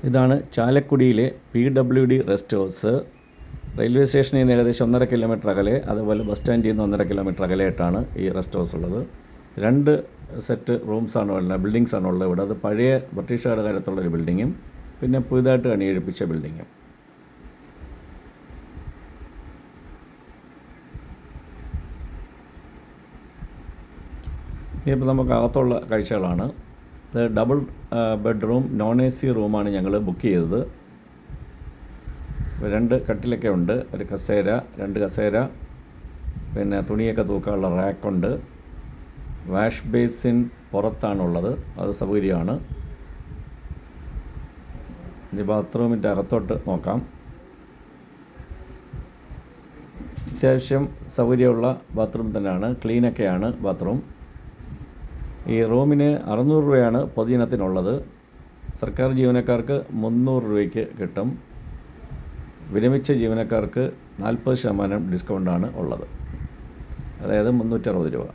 ഇതാണ് ചാലക്കുടിയിലെ PWD rest house. Railway സ്റ്റേഷനിൽ നിന്ന് ഏകദേശം 1.5 കിലോമീറ്റർ അകലെ, അതുപോലെ ബസ് സ്റ്റാൻഡിൽ നിന്ന് 1.5 കിലോമീറ്റർ അകലെയായിട്ടാണ് ഈ റെസ്റ്റ് ഹൗസ് ഉള്ളത്. 2 സെറ്റ് റൂംസാണ് ഉള്ളത്, ബിൽഡിങ്സാണ് ഉള്ളത് ഇവിടെ. അത് പഴയ ബ്രിട്ടീഷുകാരുടെ കാലത്തുള്ളൊരു ബിൽഡിങ്ങും പിന്നെ പുതുതായിട്ട് പണിയെഴുപ്പിച്ച ബിൽഡിങ്ങും. ഇനിയിപ്പോൾ നമുക്ക് അകത്തുള്ള കാഴ്ചകളാണ്. ഇത് ഡബിൾ ബെഡ്റൂം AC റൂമാണ് ഞങ്ങൾ ബുക്ക് ചെയ്തത്. 2 കട്ടിലൊക്കെ ഉണ്ട്, ഒരു കസേര, 2 കസേര, പിന്നെ തുണിയൊക്കെ തൂക്കാനുള്ള റാക്കുണ്ട്. വാഷ് ബേസിൻ പുറത്താണുള്ളത്, അത് സൗകര്യമാണ്. ഇനി ബാത്റൂമിൻ്റെ അകത്തോട്ട് നോക്കാം. അത്യാവശ്യം സൗകര്യമുള്ള ബാത്റൂം തന്നെയാണ്, ക്ലീനൊക്കെയാണ് ബാത്റൂം. ഈ റൂമിന് 600 രൂപയാണ് പൊതുജനത്തിനുള്ളത്. സർക്കാർ ജീവനക്കാർക്ക് 300 രൂപയ്ക്ക് കിട്ടും. വിരമിച്ച ജീവനക്കാർക്ക് 40% ഡിസ്കൗണ്ടാണ് ഉള്ളത്, അതായത് 360 രൂപ.